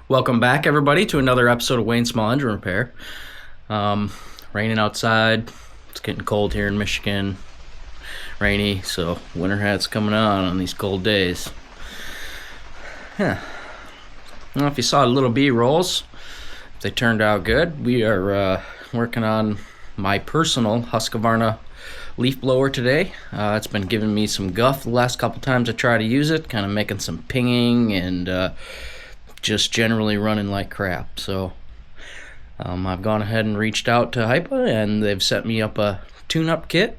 Welcome back, everybody, to another episode of Wayne's Small Engine Repair. Raining outside. It's getting cold here in Michigan. Rainy, so winter hat's coming on these cold days. Yeah. I don't know if you saw the little B-rolls. They turned out good. We are working on my personal Husqvarna leaf blower today. It's been giving me some guff the last couple times I try to use it, kind of making some pinging and just generally running like crap. So I've gone ahead and reached out to HIPA, and they've set me up a tune-up kit,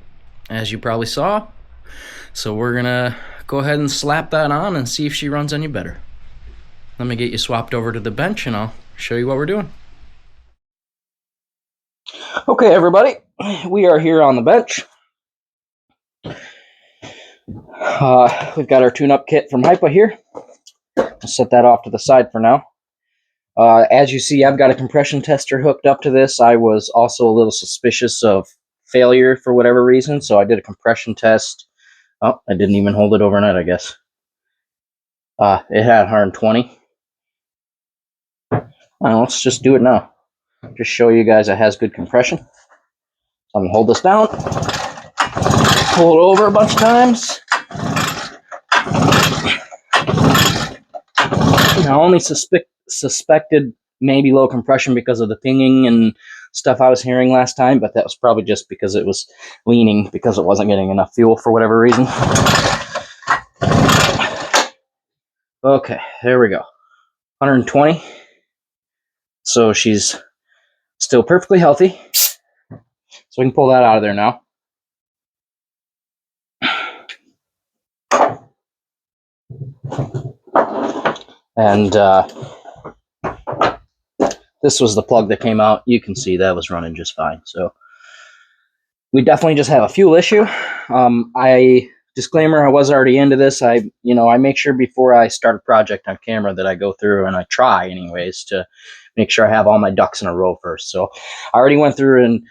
as you probably saw. So we're gonna go ahead and slap that on and see if she runs any better. Let me get you swapped over to the bench and I'll show you what we're doing. Okay, everybody, we are here on the bench. We've got our tune-up kit from HIPA here. I'll set that off to the side for now. As you see, I've got a compression tester hooked up to this. I was also a little suspicious of failure for whatever reason, so I did a compression test. Oh, I didn't even hold it overnight, I guess. It had 120. Let's just do it now. Just show you guys it has good compression. I'm going to hold this down, pull it over a bunch of times. I only suspected maybe low compression because of the pinging and stuff I was hearing last time, but that was probably just because it was leaning because it wasn't getting enough fuel for whatever reason. Okay, there we go. 120. So she's still perfectly healthy. So we can pull that out of there now. And this was the plug that came out. You can see that was running just fine. So we definitely just have a fuel issue. Disclaimer, I was already into this. I make sure before I start a project on camera that I go through and I try anyways to make sure I have all my ducks in a row first. So I already went through and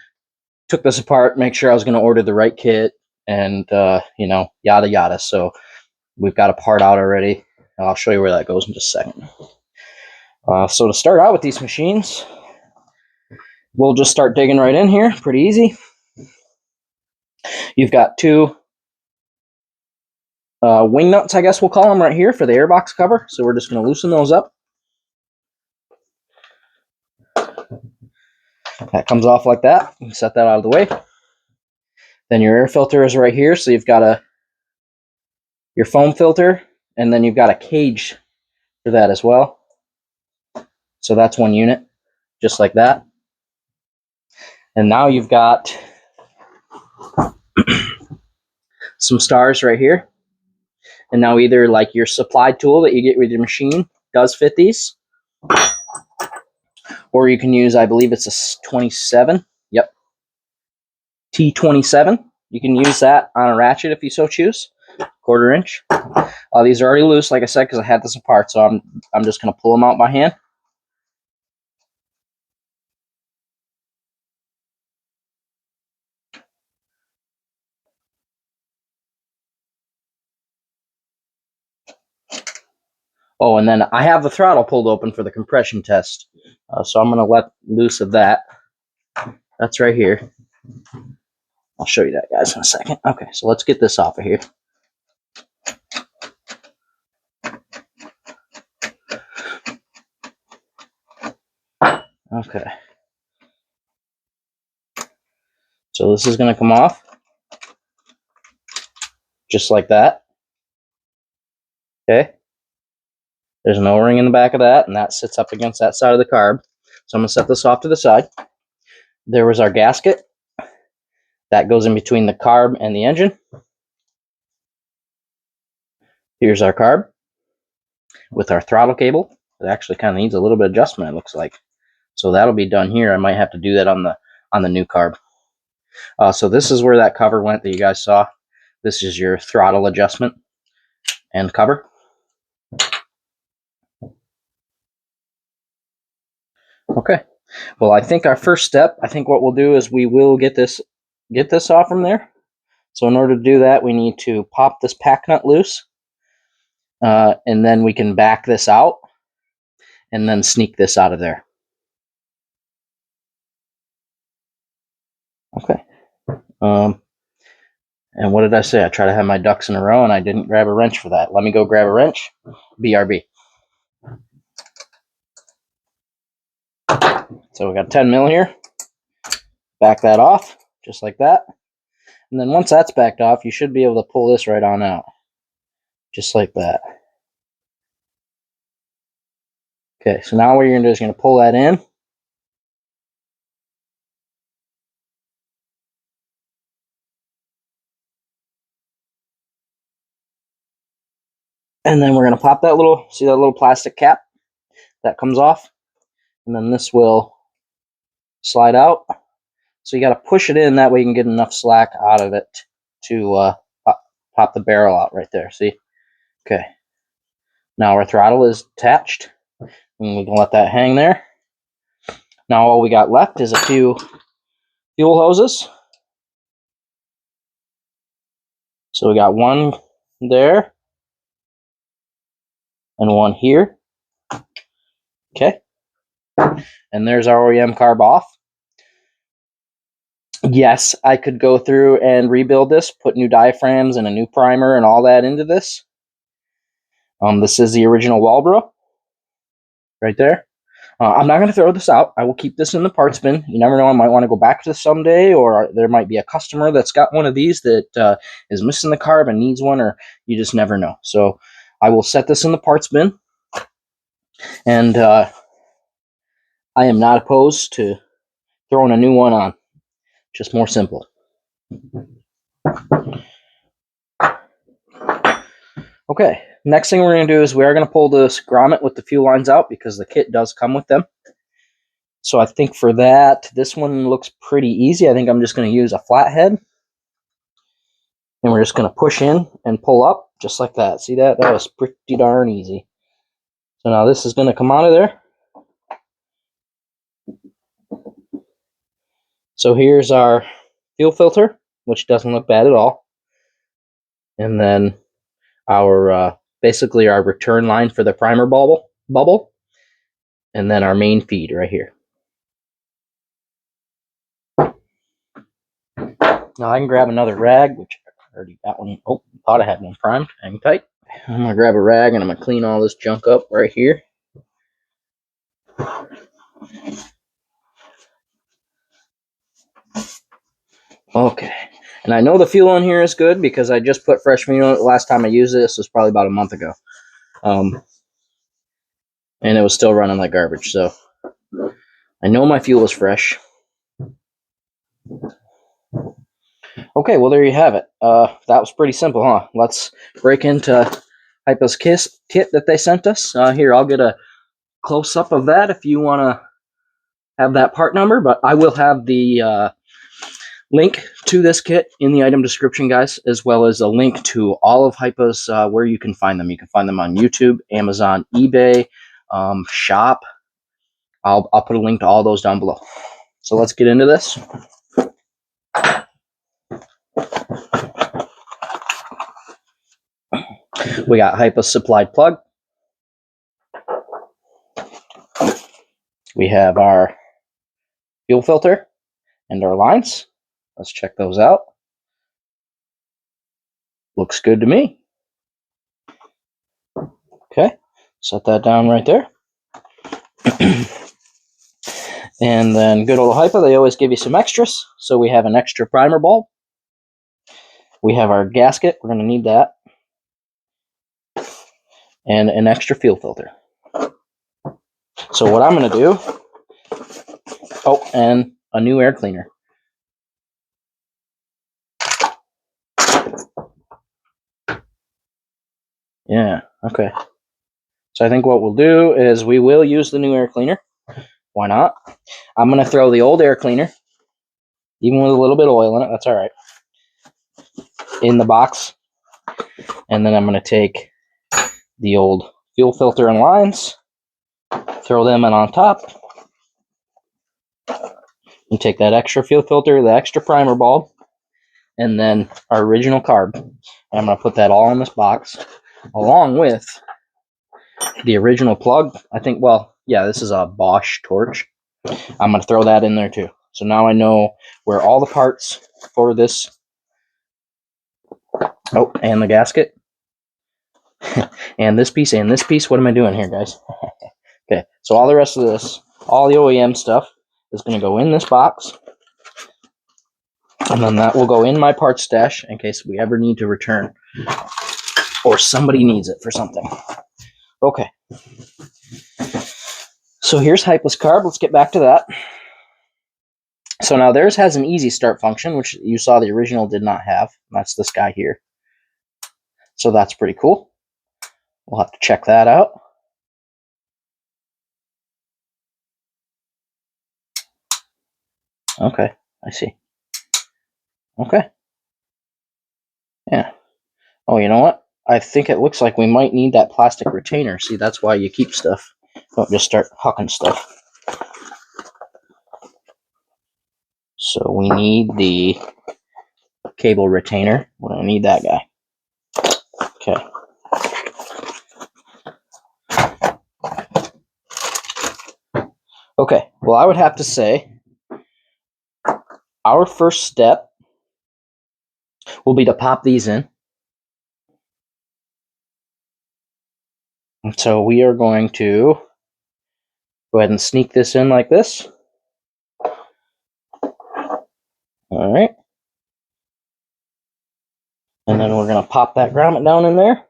took this apart, make sure I was going to order the right kit and, yada, yada. So we've got a part out already. I'll show you where that goes in just a second. So to start out with these machines, we'll just start digging right in here. Pretty easy. You've got two wing nuts, I guess we'll call them, right here for the airbox cover. So we're just going to loosen those up. That comes off like that. You can set that out of the way. Then your air filter is right here. So you've got your foam filter, and then you've got a cage for that as well. So that's one unit, just like that. And now you've got some stars right here. And now either like your supply tool that you get with your machine does fit these, or you can use, I believe it's a 27. Yep. T27. You can use that on a ratchet if you so choose. 1/4 inch. These are already loose, like I said, because I had this apart. So I'm just going to pull them out by hand. Oh, and then I have the throttle pulled open for the compression test. So I'm going to let loose of that. That's right here. I'll show you that, guys, in a second. Okay, so let's get this off of here. Okay. So this is going to come off just like that. Okay. There's an O-ring in the back of that, and that sits up against that side of the carb. So I'm going to set this off to the side. There was our gasket. That goes in between the carb and the engine. Here's our carb with our throttle cable. It actually kind of needs a little bit of adjustment, it looks like. So that'll be done here. I might have to do that on the new carb. So this is where that cover went that you guys saw. This is your throttle adjustment and cover. Okay. Well, I think our first step, what we'll do is we will get this off from there. So in order to do that, we need to pop this pack nut loose. And then we can back this out and then sneak this out of there. Okay. And what did I say? I try to have my ducks in a row, and I didn't grab a wrench for that. Let me go grab a wrench. BRB. So we got 10 mil here. Back that off, just like that. And then once that's backed off, you should be able to pull this right on out. Just like that. Okay, so now what you're going to do is you're going to pull that in. And then we're going to pop that little, see that little plastic cap that comes off? And then this will slide out. So you got to push it in, that way you can get enough slack out of it to pop the barrel out right there. See? Okay. Now our throttle is attached, and we can let that hang there. Now all we got left is a few fuel hoses. So we got one there and one here. Okay. And there's our OEM carb off. Yes, I could go through and rebuild this, put new diaphragms and a new primer and all that into this. This is the original Walbro right there. I'm not going to throw this out. I will keep this in the parts bin. You never know, I might want to go back to this someday, or there might be a customer that's got one of these that is missing the carb and needs one, or you just never know. So I will set this in the parts bin, and I am not opposed to throwing a new one on. Just more simple. Okay, next thing we're going to do is we are going to pull this grommet with the fuel lines out, because the kit does come with them. So I think for that, this one looks pretty easy. I think I'm just going to use a flathead. And we're just going to push in and pull up, just like that. See that? That was pretty darn easy. So now this is going to come out of there. So here's our fuel filter, which doesn't look bad at all. And then our basically our return line for the primer bubble. And then our main feed right here. Now I can grab another rag, which I already got one. Oh, thought I had one primed. Hang tight. I'm going to grab a rag and I'm going to clean all this junk up right here. Okay. And I know the fuel on here is good because I just put fresh fuel on it. The last time I used this was probably about a month ago. And it was still running like garbage. So I know my fuel is fresh. Okay, well, there you have it. That was pretty simple, huh? Let's break into HIPA's kit that they sent us. Here, I'll get a close-up of that if you want to have that part number. But I will have the link to this kit in the item description, guys, as well as a link to all of HIPA's where you can find them. You can find them on YouTube, Amazon, eBay, Shop. I'll put a link to all those down below. So let's get into this. We got HIPA supplied plug. We have our fuel filter and our lines. Let's check those out. Looks good to me. Okay, set that down right there. And then good old HIPA, they always give you some extras. So we have an extra primer bulb. We have our gasket. We're going to need that. And an extra fuel filter. So what I'm going to do Oh, and a new air cleaner. Yeah, okay. So I think what we'll do is we will use the new air cleaner. Why not? I'm going to throw the old air cleaner, even with a little bit of oil in it, that's all right, in the box. And then I'm going to take the old fuel filter and lines, throw them in on top, and take that extra fuel filter, the extra primer bulb, and then our original carb. And I'm going to put that all in this box, along with the original plug. I think, well, yeah, this is a Bosch torch. I'm going to throw that in there too. So now I know where all the parts for this, oh, and the gasket, and this piece, and this piece. What am I doing here, guys? Okay, so all the rest of this, all the OEM stuff, is going to go in this box. And then that will go in my parts stash in case we ever need to return, or somebody needs it for something. Okay. So here's HIPA's carb. Let's get back to that. So now theirs has an easy start function, which you saw the original did not have. That's this guy here. So that's pretty cool. We'll have to check that out. Okay, I see. Okay. Yeah. Oh, you know what? I think it looks like we might need that plastic retainer. See, that's why you keep stuff. Don't just start hucking stuff. So we need the cable retainer. We're going to need that guy. Okay. Okay, well, I would have to say our first step will be to pop these in. And so we are going to go ahead and sneak this in like this. All right. And then we're going to pop that grommet down in there.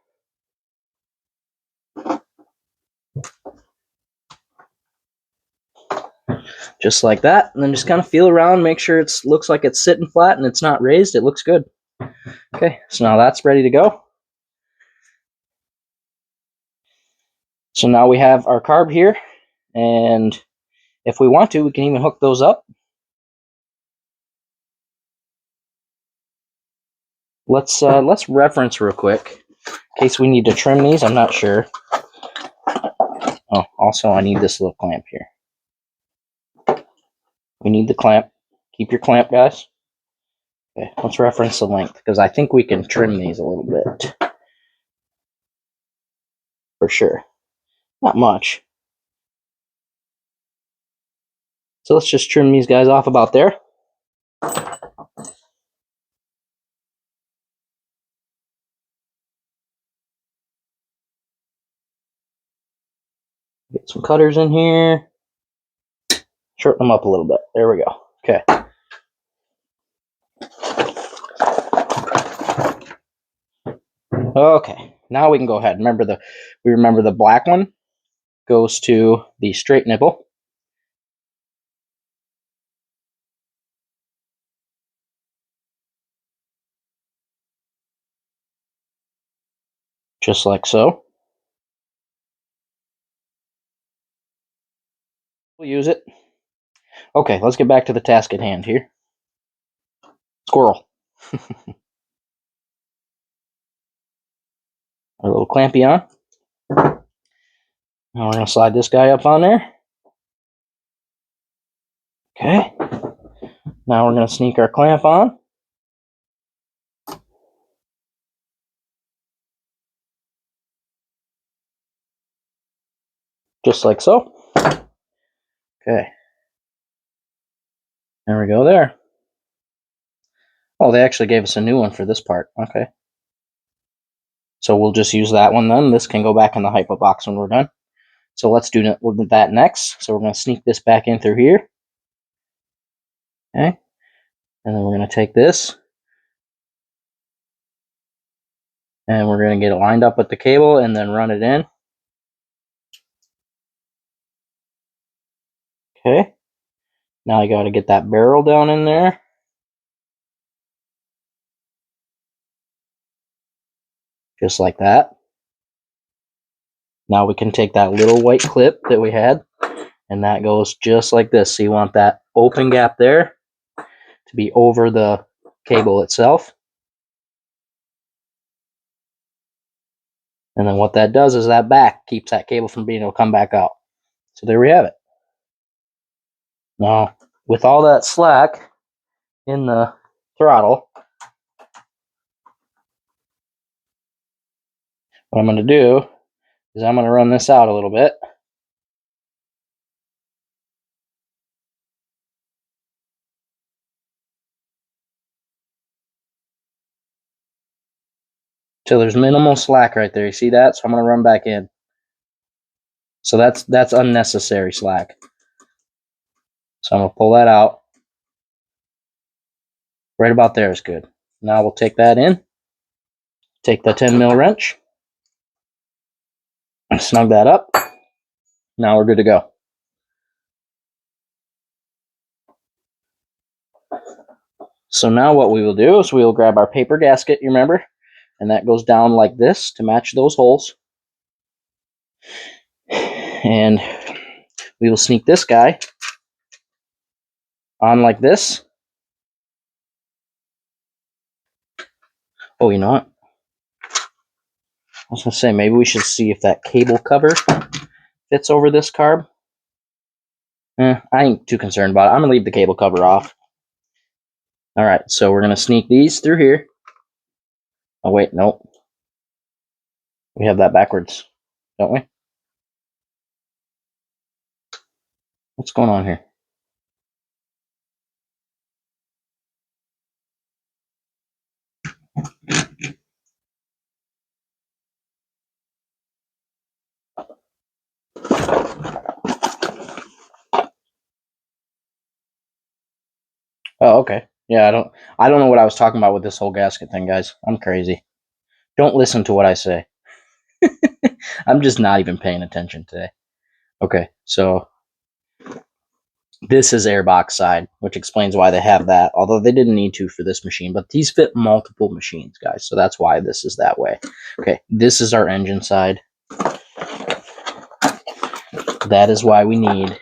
Just like that. And then just kind of feel around, make sure it looks like it's sitting flat and it's not raised. It looks good. Okay, so now that's ready to go. So now we have our carb here. And if we want to, we can even hook those up. Let's reference real quick in case we need to trim these. I'm not sure. Oh, also I need this little clamp here. We need the clamp. Keep your clamp, guys. Okay, let's reference the length because I think we can trim these a little bit. For sure. Not much. So let's just trim these guys off about there. Get some cutters in here. Shorten them up a little bit. There we go. Okay. Okay. Now we can go ahead. Remember the black one goes to the straight nipple. Just like so. We'll use it. Okay, let's get back to the task at hand here. Squirrel. Our little clampy on. Now we're going to slide this guy up on there. Okay. Now we're going to sneak our clamp on. Just like so. Okay. There we go there. Oh, they actually gave us a new one for this part. Okay. So we'll just use that one then. This can go back in the HIPA box when we're done. So let's do that next. So we're going to sneak this back in through here. Okay. And then we're going to take this. And we're going to get it lined up with the cable and then run it in. Okay. Now I got to get that barrel down in there. Just like that. Now we can take that little white clip that we had, and that goes just like this. So you want that open gap there to be over the cable itself. And then what that does is that back keeps that cable from being able to come back out. So there we have it. Now, with all that slack in the throttle, what I'm going to do is I'm going to run this out a little bit. Till there's minimal slack right there. You see that? So I'm going to run back in. So that's unnecessary slack. So I'm going to pull that out. Right about there is good. Now we'll take that in. Take the 10 mil wrench. Snug that up. Now we're good to go. So now what we will do is we will grab our paper gasket, you remember? And that goes down like this to match those holes. And we will sneak this guy on like this. Oh, you know what? I was going to say, maybe we should see if that cable cover fits over this carb. I ain't too concerned about it. I'm going to leave the cable cover off. All right, so we're going to sneak these through here. Oh, wait, nope. We have that backwards, don't we? What's going on here? Oh, okay. Yeah, I don't know what I was talking about with this whole gasket thing, guys. I'm crazy. Don't listen to what I say. I'm just not even paying attention today. Okay, so this is airbox side, which explains why they have that, although they didn't need to for this machine, but these fit multiple machines, guys, so that's why this is that way. Okay, this is our engine side. That is why we need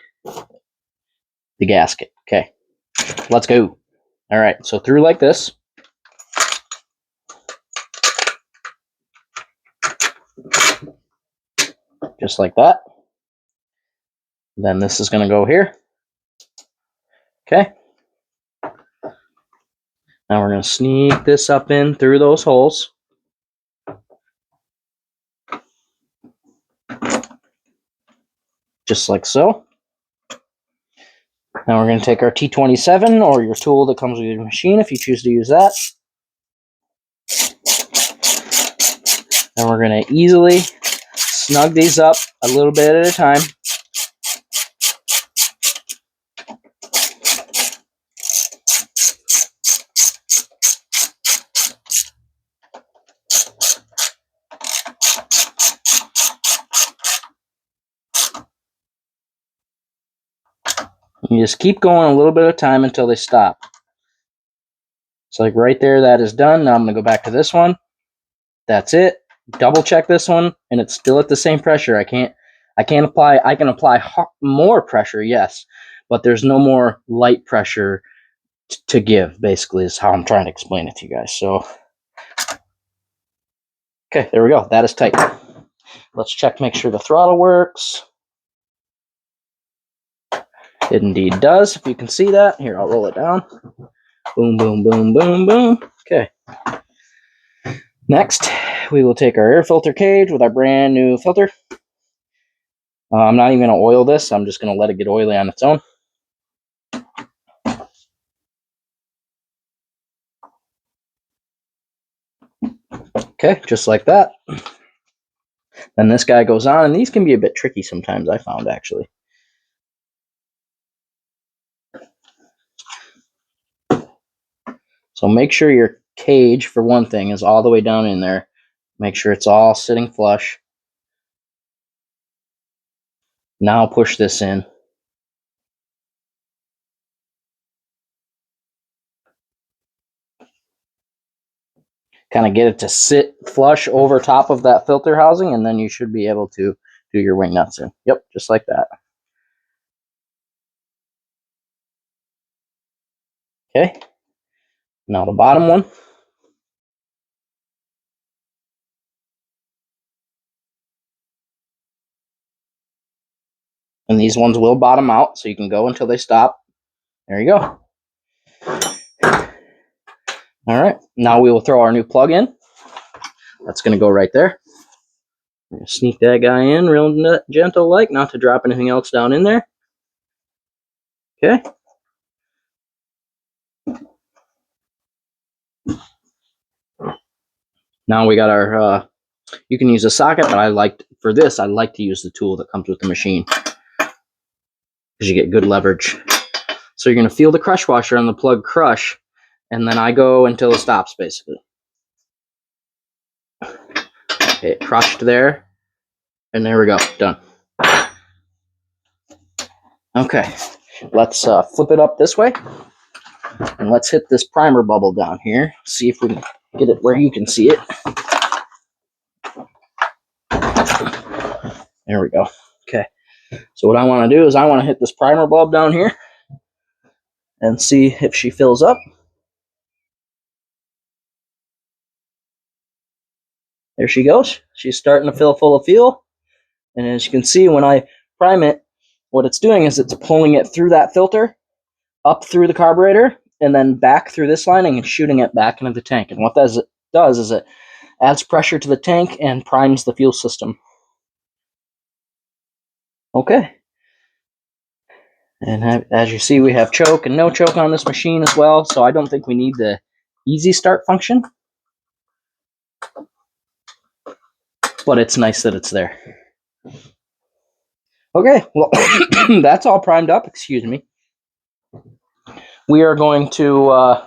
the gasket. Okay, let's go. All right, so through like this. Just like that. Then this is going to go here. Okay. Now we're going to sneak this up in through those holes. Just like so. Now we're going to take our T27 or your tool that comes with your machine if you choose to use that. And we're going to easily snug these up a little bit at a time. You just keep going a little bit at a time until they stop. So like right there, that is done. Now I'm going to go back to this one. That's it. Double check this one, and it's still at the same pressure. I can apply more pressure, yes, but there's no more light pressure to give, basically, is how I'm trying to explain it to you guys. So, okay, there we go. That is tight. Let's check, make sure the throttle works. It indeed does, if you can see that. Here, I'll roll it down. Boom, boom, boom, boom, boom. Okay. Next, we will take our air filter cage with our brand new filter. I'm not even going to oil this. I'm just going to let it get oily on its own. Okay, just like that. Then this guy goes on, and these can be a bit tricky sometimes, I found, actually. So make sure your cage, for one thing, is all the way down in there. Make sure it's all sitting flush. Now push this in. kind of get it to sit flush over top of that filter housing, and then you should be able to do your wing nuts in. Yep, just like that. Okay, now the bottom one. And these ones will bottom out, so you can go until they stop. There you go. All right, now we will throw our new plug in. That's going to go right there. I'm going to sneak that guy in real gentle like, not to drop anything else down in there. Okay. Now we got our, you can use a socket, but for this, I like to use the tool that comes with the machine, because you get good leverage. So you're going to feel the crush washer on the plug crush, and then I go until it stops, basically. Okay, it crushed there, and there we go, done. Okay, let's flip it up this way, and let's hit this primer bubble down here. See if we can get it where you can see it. There we go. Okay, so what I want to do is I want to hit this primer bulb down here and see if she fills up. There she goes. She's starting to fill full of fuel. And as you can see, when I prime it, what it's doing is it's pulling it through that filter, up through the carburetor, and then back through this lining and shooting it back into the tank. And what that does is it adds pressure to the tank and primes the fuel system. Okay. And as you see, we have choke and no choke on this machine as well, so I don't think we need the easy start function. But it's nice that it's there. Okay, well, that's all primed up, excuse me. We are going to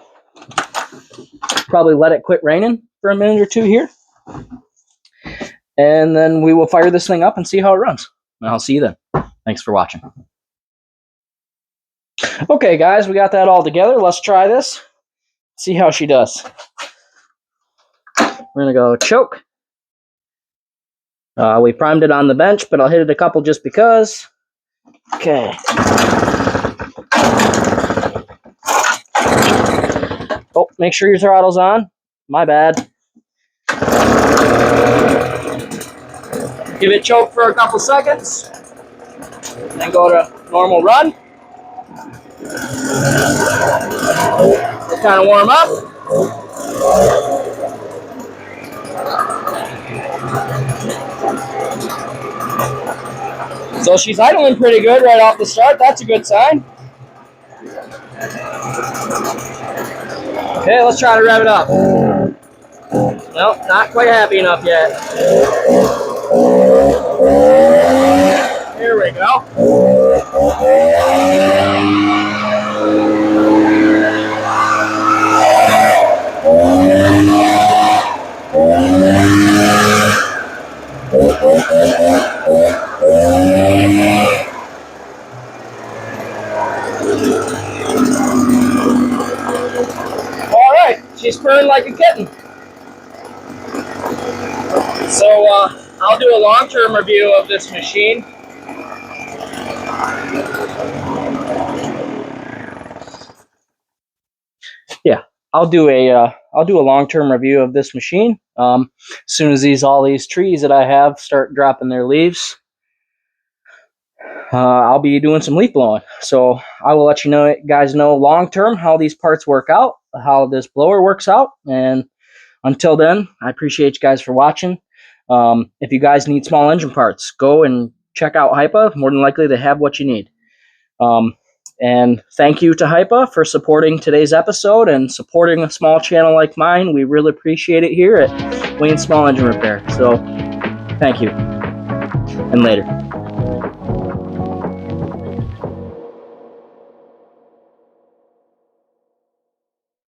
probably let it quit raining for a minute or two here. And then we will fire this thing up and see how it runs. And I'll see you then. Thanks for watching. Okay, guys, we got that all together. Let's try this. See how she does. We're going to go choke. We primed it on the bench, but I'll hit it a couple just because. Okay. Oh, make sure your throttle's on. My bad. Give it choke for a couple seconds. Then go to normal run. We'll kind of warm up. So she's idling pretty good right off the start. That's a good sign. Okay, let's try to rev it up. Nope, not quite happy enough yet. Here we go. Alright, she's purring like a kitten. So I'll do a long-term review of this machine. Yeah, I'll do a long-term review of this machine. As soon as all these trees that I have start dropping their leaves, I'll be doing some leaf blowing. So I will let you guys know long-term how these parts work out, how this blower works out. And until then, I appreciate you guys for watching. If you guys need small engine parts, go and check out HIPA. More than likely, they have what you need. And thank you to HIPA for supporting today's episode and supporting a small channel like mine. We really appreciate it here at Wayne Small Engine Repair. So, thank you. And later.